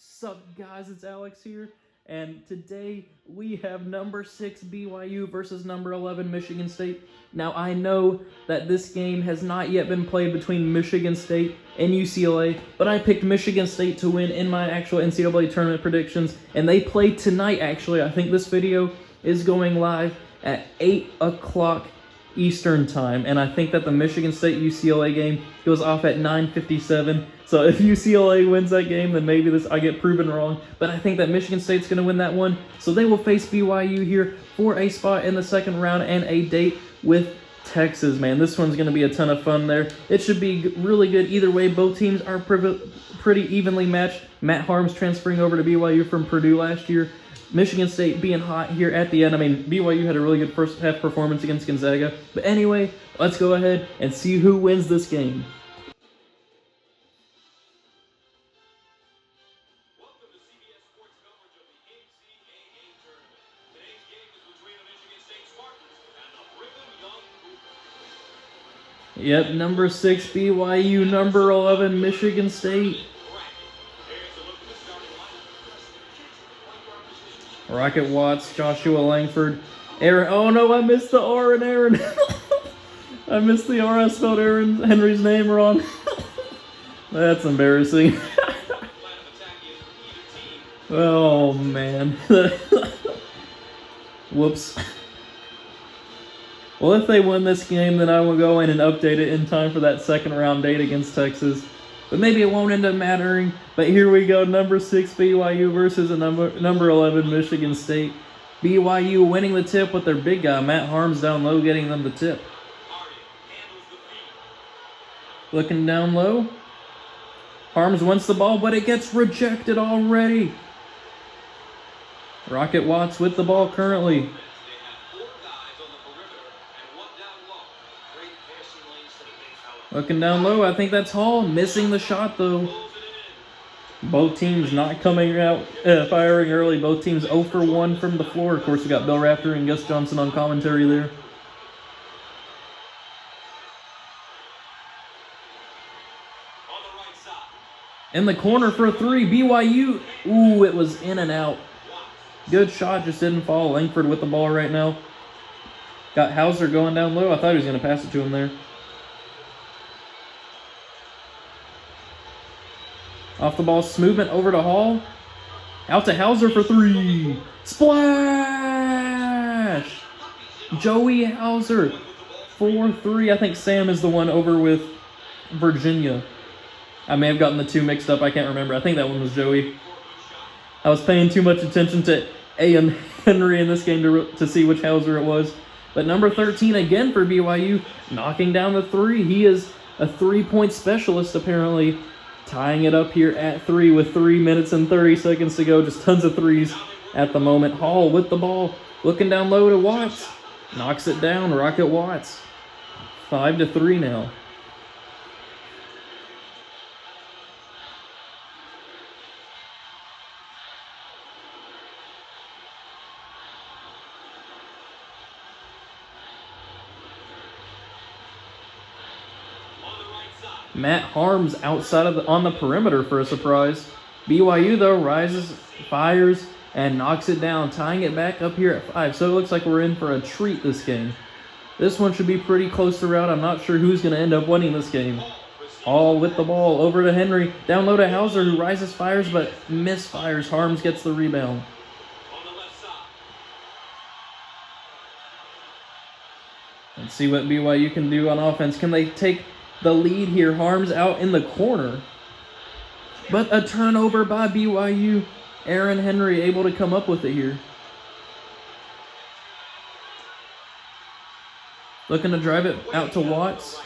Sup guys, it's Alex here, and today we have number 6 BYU versus number 11 Michigan State. Now I know that this game has not yet been played between Michigan State and UCLA, but I picked Michigan State to win in my actual NCAA tournament predictions, and they play tonight actually. I think this video is going live at 8 o'clock Eastern time, and I think that the Michigan State UCLA game goes off at 9:57. So if UCLA wins that game, then maybe I get proven wrong. But I think that Michigan State's going to win that one. So they will face BYU here for a spot in the second round and a date with Texas, man. This one's going to be a ton of fun there. It should be really good either way. Both teams are pretty evenly matched. Matt Harms transferring over to BYU from Purdue last year. Michigan State being hot here at the end. I mean, BYU had a really good first half performance against Gonzaga. But anyway, let's go ahead and see who wins this game. Welcome to CBS Sports coverage of the NCAA tournament. Today's game is between the Michigan State Spartans and the Brigham Young Cougars. Yep, number 6 BYU, number 11 Michigan State. Rocket Watts, Joshua Langford, Aaron. Oh no, I missed the R in Aaron. I missed the R. I spelled Aaron Henry's name wrong. That's embarrassing. Oh man. Whoops. Well, if they win this game, then I will go in and update it in time for that second round date against Texas. But maybe it won't end up mattering. But here we go, number 6 BYU versus a number 11 Michigan State. BYU winning the tip with their big guy, Matt Harms, down low, getting them the tip. Looking down low. Harms wants the ball, but it gets rejected already. Rocket Watts with the ball currently. Looking down low, I think that's Hall. Missing the shot, though. Both teams not coming out firing early. Both teams 0 for 1 from the floor. Of course, we got Bill Rafter and Gus Johnson on commentary there. In the corner for a 3, BYU. Ooh, it was in and out. Good shot, just didn't fall. Langford with the ball right now. Got Hauser going down low. I thought he was going to pass it to him there. Off the ball, movement over to Hall. Out to Hauser for 3. Splash! Joey Hauser, 4-3. I think Sam is the one over with Virginia. I may have gotten the two mixed up. I can't remember. I think that one was Joey. I was paying too much attention to A and Henry in this game to see which Hauser it was. But number 13 again for BYU, knocking down the 3. He is a 3-point specialist apparently. Tying it up here at 3 with 3 minutes and 30 seconds to go. Just tons of threes at the moment. Hall with the ball. Looking down low to Watts. Knocks it down. Rocket Watts. 5-3 now. Matt Harms outside of on the perimeter for a surprise. BYU, though, rises, fires, and knocks it down, tying it back up here at 5. So it looks like we're in for a treat this game. This one should be pretty close throughout. I'm not sure who's going to end up winning this game. Hall with the ball over to Henry. Down low to Hauser, who rises, fires, but misfires. Harms gets the rebound. Let's see what BYU can do on offense. Can they take the lead here? Harms out in the corner. But a turnover by BYU. Aaron Henry able to come up with it here. Looking to drive it out to Watts.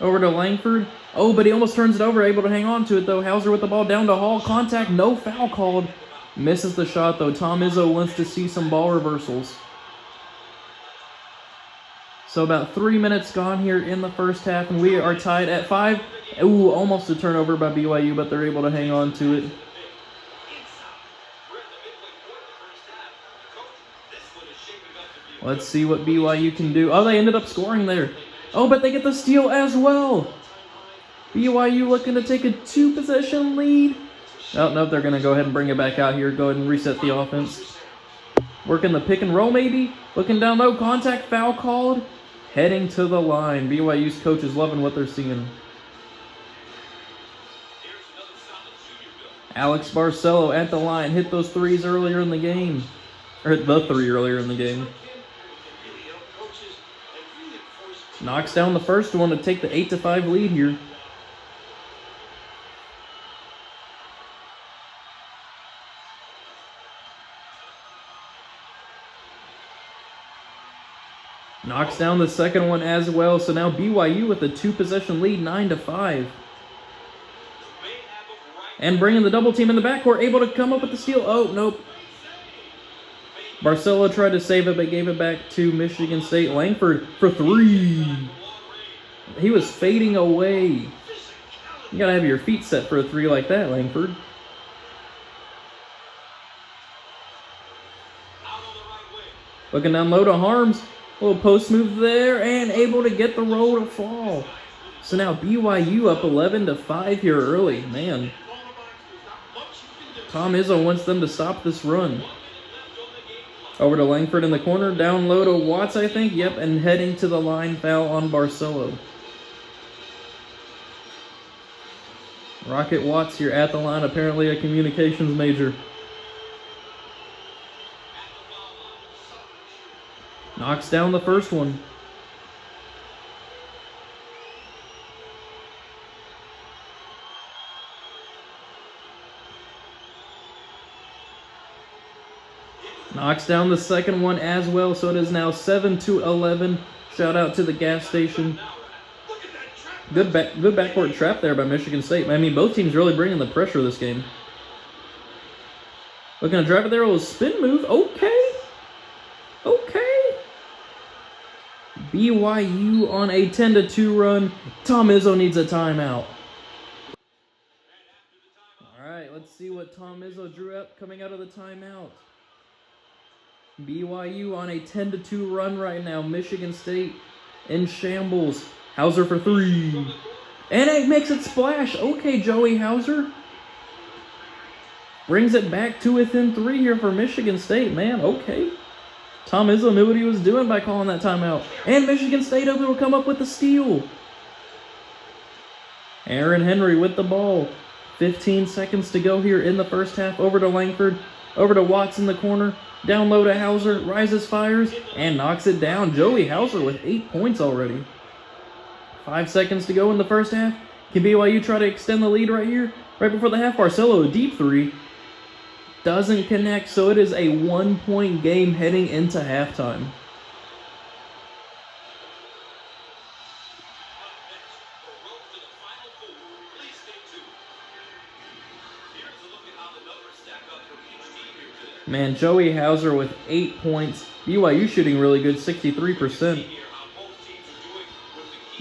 Over to Langford. Oh, but he almost turns it over. Able to hang on to it, though. Hauser with the ball down to Hall. Contact. No foul called. Misses the shot, though. Tom Izzo wants to see some ball reversals. So about 3 minutes gone here in the first half, and we are tied at 5. Ooh, almost a turnover by BYU, but they're able to hang on to it. Let's see what BYU can do. Oh, they ended up scoring there. Oh, but they get the steal as well. BYU looking to take a 2-possession lead. Oh, no, they're going to go ahead and bring it back out here. Go ahead and reset the offense. Working the pick and roll maybe. Looking down low. Contact foul called. Heading to the line. BYU's coach is loving what they're seeing. Alex Barcelo at the line. Hit those threes earlier in the game. Or hit the three earlier in the game. Knocks down the first one to take the 8-5 lead here. Knocks down the second one as well. So now BYU with a 2-possession lead, 9-5. And bringing the double team in the backcourt, able to come up with the steal. Oh, nope. Barcelo tried to save it, but gave it back to Michigan State. Langford for 3. He was fading away. You gotta have your feet set for a 3 like that, Langford. Looking down low to Harms. Little post move there, and able to get the roll to fall. So now BYU up 11-5 here early. Man. Tom Izzo wants them to stop this run. Over to Langford in the corner. Down low to Watts, I think. Yep, and heading to the line, foul on Barcelo. Rocket Watts here at the line. Apparently a communications major. Knocks down the first one. Knocks down the second one as well, so it is now 7-11. Shout out to the gas station. Good backcourt trap there by Michigan State. I mean, both teams really bringing the pressure this game. Looking to drive it there with a spin move. Okay. BYU on a 10-2 run. Tom Izzo needs a timeout. All right, let's see what Tom Izzo drew up coming out of the timeout. BYU on a 10-2 run right now. Michigan State in shambles. Hauser for 3. And it makes it splash. Okay, Joey Hauser. Brings it back to within 3 here for Michigan State. Man, okay. Tom Izzo knew what he was doing by calling that timeout. And Michigan State able to come up with the steal. Aaron Henry with the ball. 15 seconds to go here in the first half. Over to Langford. Over to Watts in the corner. Down low to Hauser. Rises, fires, and knocks it down. Joey Hauser with 8 points already. 5 seconds to go in the first half. Can BYU try to extend the lead right here? Right before the half. Barcelo, a deep 3. Doesn't connect, so it is a 1-point game heading into halftime. Man, Joey Hauser with 8 points. BYU shooting really good, 63%.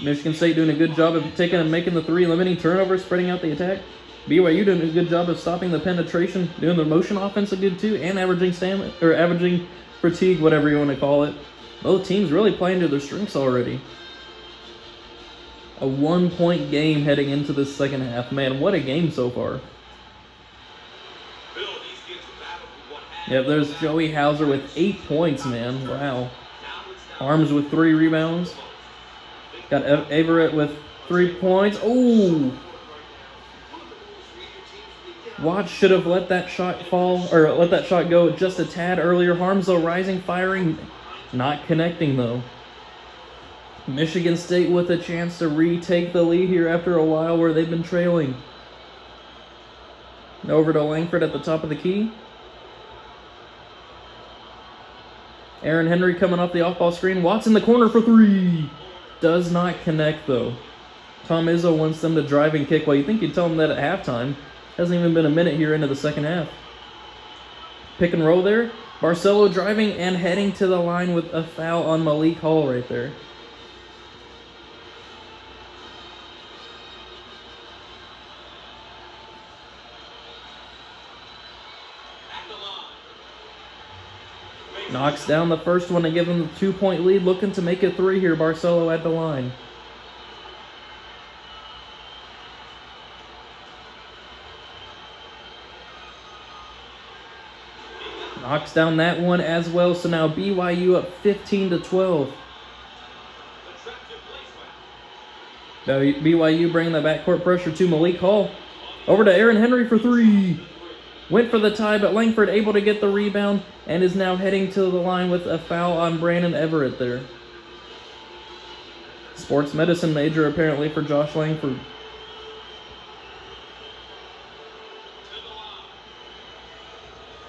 Michigan State doing a good job of taking and making the 3, limiting turnovers, spreading out the attack. BYU doing a good job of stopping the penetration, doing the motion offense good too, and averaging fatigue, whatever you want to call it. Both teams really playing to their strengths already. A 1-point game heading into the second half. Man, what a game so far. Yeah, there's Joey Hauser with 8 points, man. Wow. Arms with 3 rebounds. Got Averett with 3 points. Oh! Watts should have let that shot fall, or let that shot go just a tad earlier. Harmslow rising, firing, not connecting though. Michigan State with a chance to retake the lead here after a while where they've been trailing. Over to Langford at the top of the key. Aaron Henry coming off the off-ball screen. Watts in the corner for 3. Does not connect though. Tom Izzo wants them to drive and kick. Well, you think you'd tell them that at halftime. Hasn't even been a minute here into the second half. Pick and roll there. Barcelo driving and heading to the line with a foul on Malik Hall right there. Knocks down the first one to give them the 2-point lead. Looking to make it 3 here. Barcelo at the line. Knocks down that one as well. So now BYU up 15-12. Now BYU bringing the backcourt pressure to Malik Hall. Over to Aaron Henry for three. Went for the tie, but Langford able to get the rebound and is now heading to the line with a foul on Brandon Everett there. Sports medicine major apparently for Josh Langford.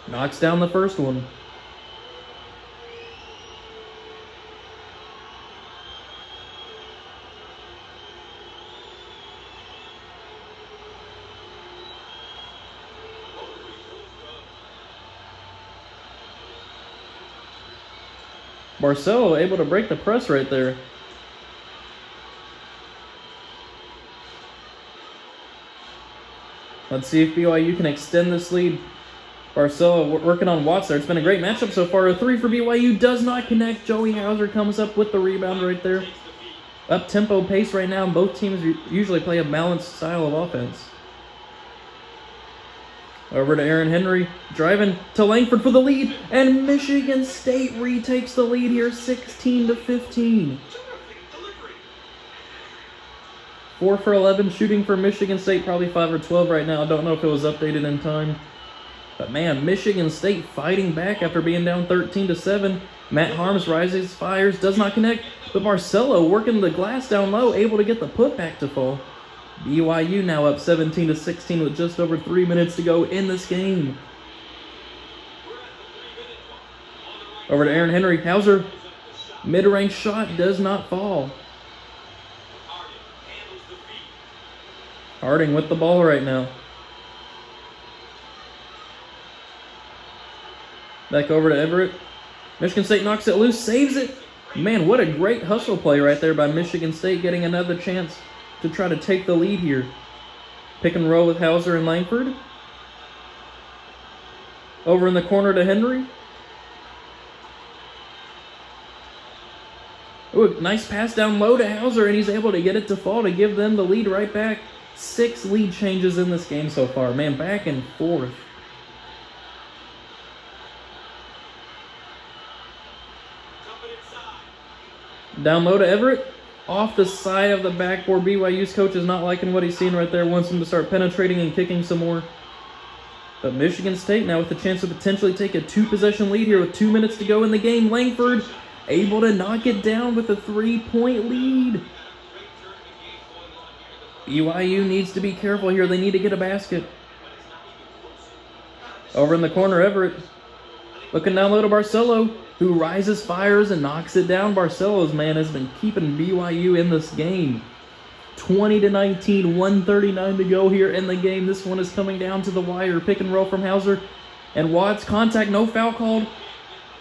Knocks down the first one. Barcelo able to break the press right there. Let's see if BYU can extend this lead. Barcelo working on Watts there. It's been a great matchup so far. A three for BYU does not connect. Joey Hauser comes up with the rebound right there. Up-tempo pace right now. Both teams usually play a balanced style of offense. Over to Aaron Henry, driving to Langford for the lead, and Michigan State retakes the lead here, 16-15. 4 for 11 shooting for Michigan State, probably 5 or 12 right now. I don't know if it was updated in time. But man, Michigan State fighting back after being down 13-7. Matt Harms rises, fires, does not connect, but Barcelo working the glass down low, able to get the putback to fall. BYU now up 17-16 with just over 3 minutes to go in this game. Over to Aaron Henry. Hauser, mid-range shot does not fall. Harding with the ball right now. Back over to Everett. Michigan State knocks it loose, saves it. Man, what a great hustle play right there by Michigan State, getting another chance to try to take the lead here. Pick and roll with Hauser and Langford. Over in the corner to Henry. Ooh, nice pass down low to Hauser, and he's able to get it to fall to give them the lead right back. 6 lead changes in this game so far. Man, back and forth. Down low to Everett. Off the side of the backboard. BYU's coach is not liking what he's seeing right there. Wants him to start penetrating and kicking some more. But Michigan State now with the chance to potentially take a 2-possession lead here with 2 minutes to go in the game. Langford able to knock it down with a 3-point lead. BYU needs to be careful here. They need to get a basket. Over in the corner, Everett. Looking down low to Barcelo, who rises, fires, and knocks it down. Barcelo's man has been keeping BYU in this game. 20-19, 1:39 to go here in the game. This one is coming down to the wire. Pick and roll from Hauser and Watts. Contact, no foul called.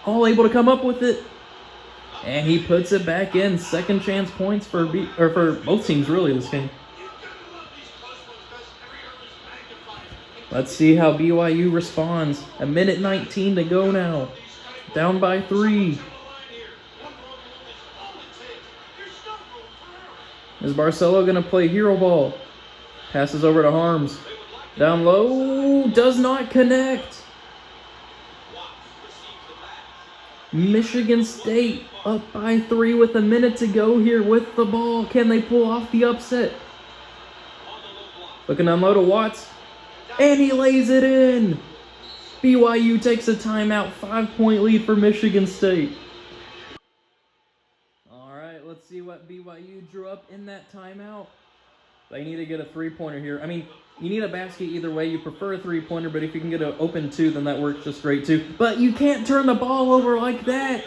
All able to come up with it. And he puts it back in. Second chance points for both teams really this game. Let's see how BYU responds. 1:19 to go now. Down by 3. Is Barcelo going to play hero ball? Passes over to Harms. Down low. Does not connect. Michigan State up by 3 with a minute to go here with the ball. Can they pull off the upset? Looking down low to Watts. And he lays it in. BYU takes a timeout. 5-point lead for Michigan State. All right, let's see what BYU drew up in that timeout. They need to get a 3-pointer here. I mean, you need a basket either way. You prefer a 3-pointer, but if you can get an open 2, then that works just great too. But you can't turn the ball over like that.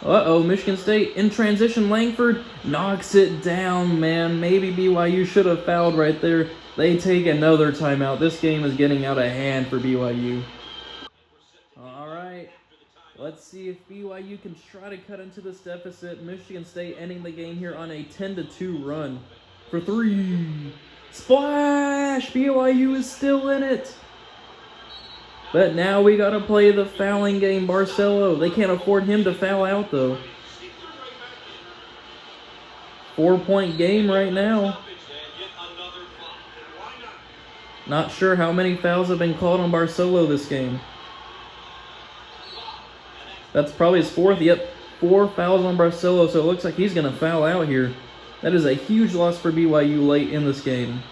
Uh-oh, Michigan State in transition. Langford knocks it down, man. Maybe BYU should have fouled right there. They take another timeout. This game is getting out of hand for BYU. All right, let's see if BYU can try to cut into this deficit. Michigan State ending the game here on a 10-2 run for 3. Splash! BYU is still in it. But now we got to play the fouling game. Barcelo, they can't afford him to foul out though. 4-point game right now. Not sure how many fouls have been called on Barcelo this game. That's probably his fourth. Yep, 4 fouls on Barcelo, so it looks like he's going to foul out here. That is a huge loss for BYU late in this game.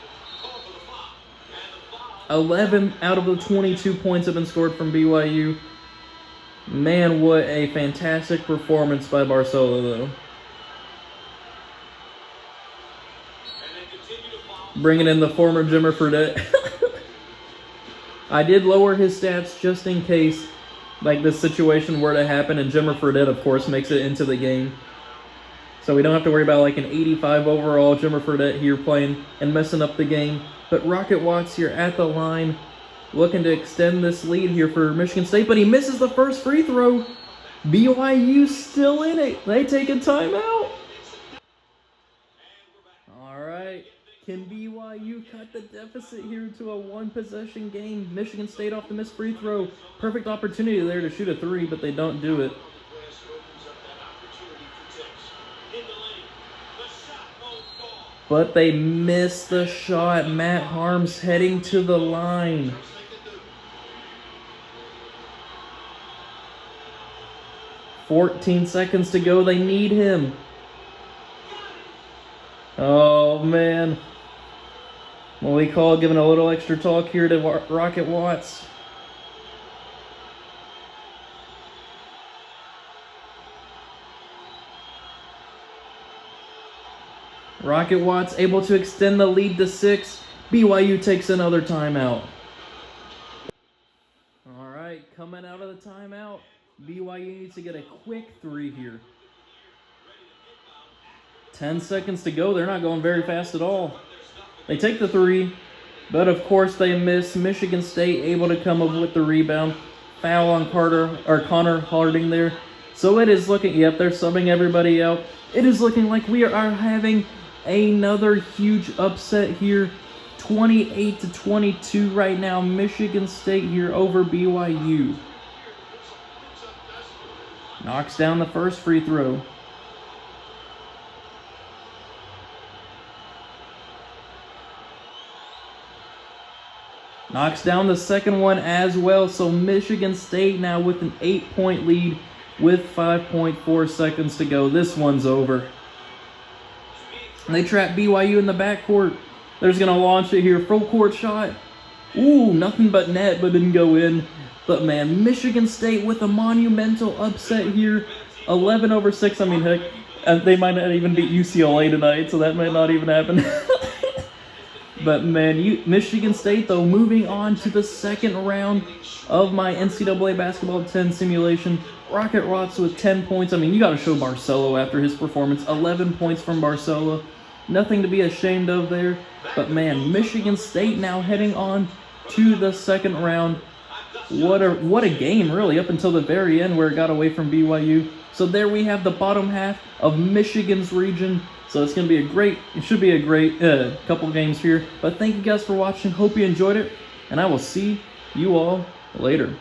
11 out of the 22 points have been scored from BYU. Man, what a fantastic performance by Barcelo, though. Bringing in the former Jimmer Fredette. I did lower his stats just in case like this situation were to happen, and Jimmer Fredette, of course, makes it into the game. So we don't have to worry about like an 85 overall Jimmer Fredette here playing and messing up the game. But Rocket Watts here at the line, looking to extend this lead here for Michigan State, but he misses the first free throw. BYU still in it. They take a timeout. All right. Can BYU cut the deficit here to a one-possession game? Michigan State off the missed free throw. Perfect opportunity there to shoot a three, but they don't do it. But they miss the shot. Matt Harms heading to the line. $14 seconds to go. They need him. Oh, man. What we call giving a little extra talk here to Rocket Watts. Rocket Watts able to extend the lead to 6. BYU takes another timeout. All right, coming out of the timeout, BYU needs to get a quick three here. 10 seconds to go. They're not going very fast at all. They take the three, but of course they miss. Michigan State able to come up with the rebound. Foul on Connor Harding there. So it is looking, yep, they're subbing everybody out. It is looking like we are having another huge upset here. 28-22 right now. Michigan State here over BYU. Knocks down the first free throw. Knocks down the second one as well. So Michigan State now with an 8-point lead with 5.4 seconds to go. This one's over. And they trap BYU in the backcourt. They're just going to launch it here. Full court shot. Ooh, nothing but net, but didn't go in. But man, Michigan State with a monumental upset here. 11-6. I mean, heck, they might not even beat UCLA tonight, so that might not even happen. But man, Michigan State, though, moving on to the second round of my NCAA Basketball 10 simulation. Rocket Watts with 10 points. I mean, you got to show Barcelo after his performance. 11 points from Barcelo. Nothing to be ashamed of there. But man, Michigan State now heading on to the second round. What a game, really, up until the very end where it got away from BYU. So there we have the bottom half of Michigan's region. So it's going to be it should be a great couple games here. But thank you guys for watching. Hope you enjoyed it. And I will see you all later.